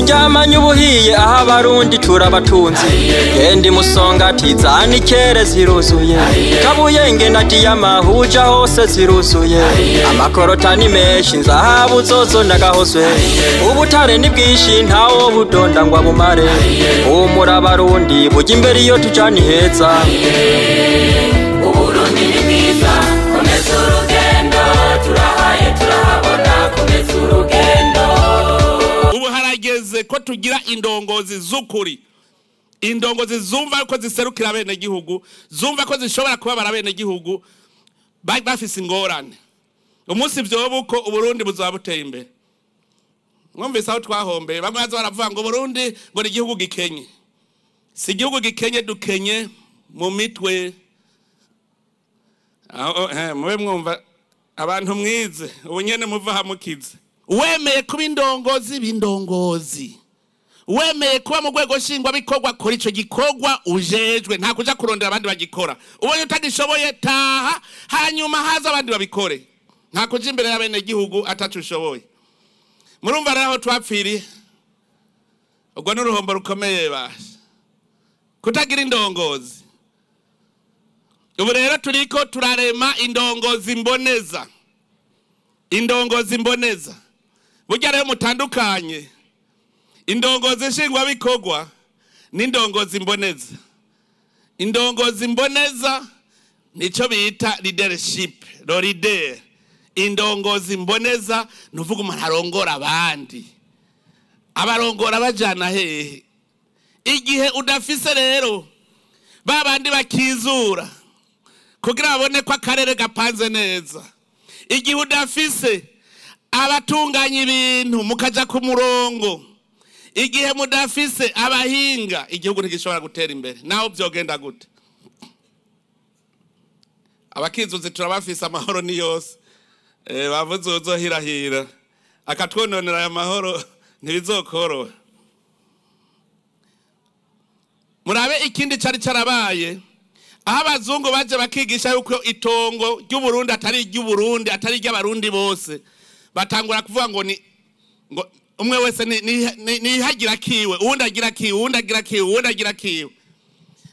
Sinjamanye ubuhiye aha abarundi cura abatunzi Gendi musongati zani kere ziruzuye Kabuyenge na diyama huja hose ziruzuye Amakorota ni menshi nzahabu zozo nagahozwe Ubutare ni bwinshi ntawo budonda ngwa bumare Humura abarundi buja imbere iyo tujani heza Uburundi ni bwiza komeza urugendo turahaye turahabona komeza urugendo Ubu harageze ko tugira indongozi z'ukuri indongozi zumva ko ziserukira bene gihugu zumva ko zishobora kubabara bene gihugu bafise ingorane umunsi vyobuko uburundi buzabuteye imbere mwumvise aho twahombeye bamwe baza baravuga ngo Burundi ngo ni igihugu gikenye si igihugu gikenye dukenye mu mitwe mube mwumva abantu mwize ubu nyene muva hamukize wemeye kuba indongozi b'indongozi wemeye kuba mu rwego nshingwa bikorwa kora ico gikorwa ujejwe nta kuja kurondera abandi bagikora ubonye utagishoboye taha hanyuma haza abandi babikore nta kuja imbere ya bene gihugu atacu ushoboye murumva rero aho twapfiriye ubwo n'uruhombo rukomeye basha kutagira indongozi ubu rero turiko turarema indongozi mboneza burya rero mutandukanye indongozi nshingwa bikorwa n'indongozi mboneza indongozi mboneza nico bita leadership leader indongozi mboneza nuvuga umuntu arongora abandi abarongora bajana hehe igihe udafise rero babandi bakizura kugira babone ko akarere gapanze neza igihe udafise abatunganya ibintu mukaja ku murongo igihe mudafise abahinga igihugu ntigishobora gutera imbere naho byogenda gute abakizuzi turabafise amahoro ni yose bavuze uzohirahira akatwononera aya mahoro ntibizokoroha murabe ikindi cari carabaye aho abazungu baje bakigisha yuko itongo ry'Uburundi atari ry'Uburundi atari ry'abarundi bose batangura kuvuga ngo ni ngo umwe wese ni hagira kiwe uwundi agira kiwe uwundi agira kiwe uwundi agira kiwe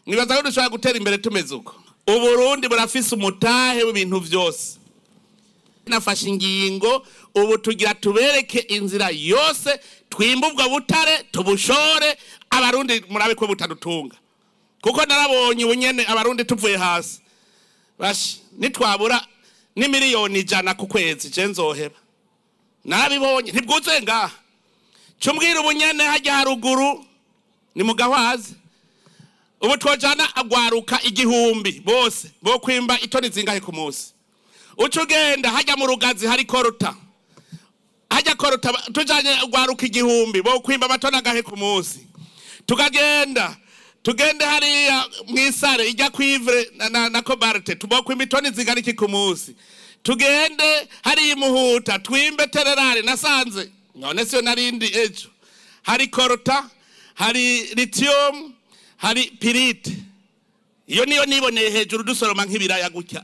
nibaza ko dushobora gutera imbere tumeze uko Uburundi burafise umutahe w'ibintu vyose nafashe ingingo ubu tugira tubereke inzira yose twimbubwa butare tubushore abarundi murabe ko butadutunga kuko narabonye ubunyene abarundi tuvuye hasi bashi nitwabura ni miliyoni 100 ku kwezi je nzoheba narabibonye ntibwuzuye ngaha cumbwira ubunyene hajya haruguru ni mugahwazi ubu twojana agwaruka 1000 bose bo kwimba itoni zingahe ku munsi ucugenda hajya mu rugazi hari korota hajya korota tujanye agwaruka 1000 bo kwimba amatona gahe ku munsi tugende hariya mwisare ijya kwivre na kobarte tubokwe imitoni zingana iki ku munsi tugende hari imuhuta twimbe tererare nasanze none siyo narindi ejo hari korota hari lithium hari pirite iyo niyo niboneye hejuru dusoroma nk'ibiraya gutya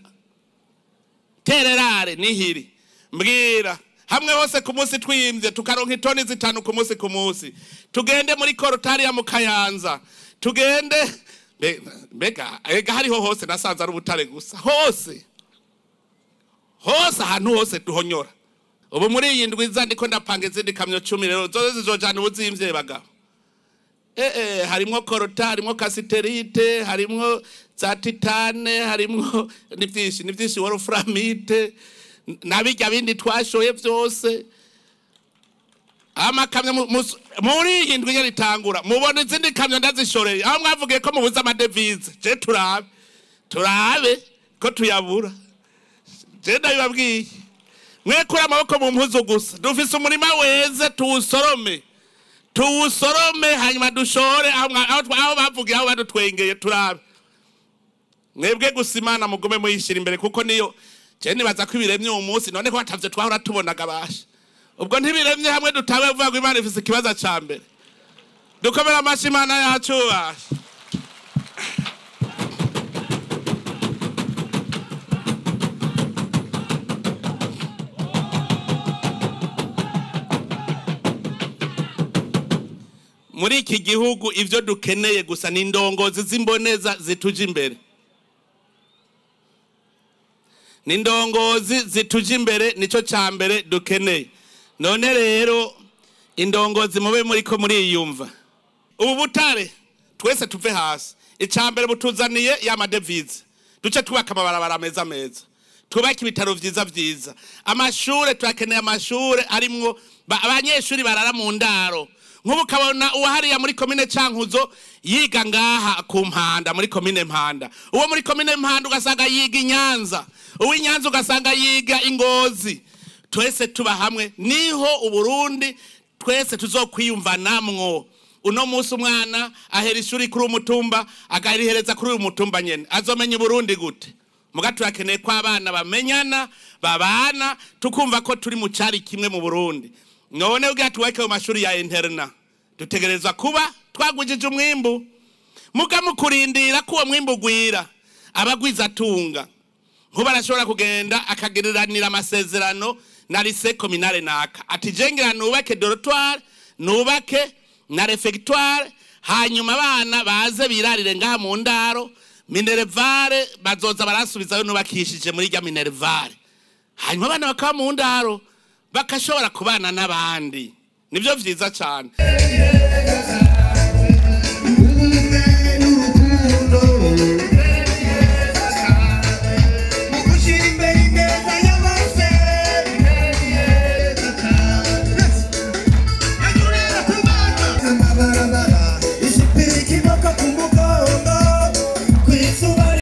tererare nihiri mbwira hamwe hose ku munsi twimvye tukaronka itoni 5 ku munsi tugende muri korotari ya Mukayanza tugende mbega hariho hose nasanze ari ubutare gusa hose ahantu hose duhonyora ubu muri iyi ndwiza ndiko ndapanga izindi kamyo 10 rero zoze zizojana ubuzimvye bagabo harimwo korota harimwo kasiterite harimwo za titane harimwo nivyinshi wolframite nabijya bindi twashoye byose amakamyo muri iyi ndwi nyene itangura mubona izindi kamyo ndazishoreye aho mwavugiye ko mubuza amadevize je turabe ko tuyabura je ndabibabwiye mwekura amaboko mu mpuzu gusa dufise umurima weze tuwusorome hanyuma dushore aho bavugiye aho badutwengeye turabe mwebwe gusa Imana mugume muyishira imbere kuko niyo je nibaza ko ibiremye uwo munsi none ko batavye twahora tubonaga basha ubwo ntibiremye hamwe dutabe vuga ngo Imana ifise ikibazo ca mbere dukomera amashi Imana yacu basha muri iki gihugu ivyo dukeneye gusa ni indongozi z'imboneza zituje imbere. Ni indongozi zituje imbere nico ca mbere dukeneye. None rero indongozi mube muriko muriyumva. Ubu butare twese tuve hasi. Icambere butuzaniye ya madevize. Duce twubaka amabarabara meza meza. Twubaka ibitaro vyiza vyiza. Amashure turakeneye amashure arimwo abanyeshuri barara mu ndaro. Nk'ubu kabona uwahariya muri komine Cankuzo yiga ngaha ku Mpanda muri komine Mpanda. Uwo muri komine Mpanda ugasanga yiga Inyanza. Uw'Inyanza ugasanga yiga Ingozi. Twese tuba hamwe niho Uburundi twese tuzokwiyumvanamwo. Uno musi umwana ahera ishuri kuri umutumba agarihereza kuri uyu mutumba nyene azomenya Burundi gute? Muga turakeneye ko abana bamenyana babana tukumva ko turi mu cari kimwe mu Burundi. None ugiye tuweke mu mashuri ya interna dutegerezwa kuba twagujije umwimbu muga mukurindira ko uwo mwimbu gwira abagwiza atunga nkuba arashobora kugenda akagiriranira amasezerano na lycée communale naka ati jengera nubake dortoir nubake na refectoire hanyuma abana baze birarire ngaha mu ndaro minervare bazoza barasubizayo nubakishije muri rya minervare hanyuma abana bakaba mu ndaro bakashobora kubana n'abandi nivyo vyiza cyane.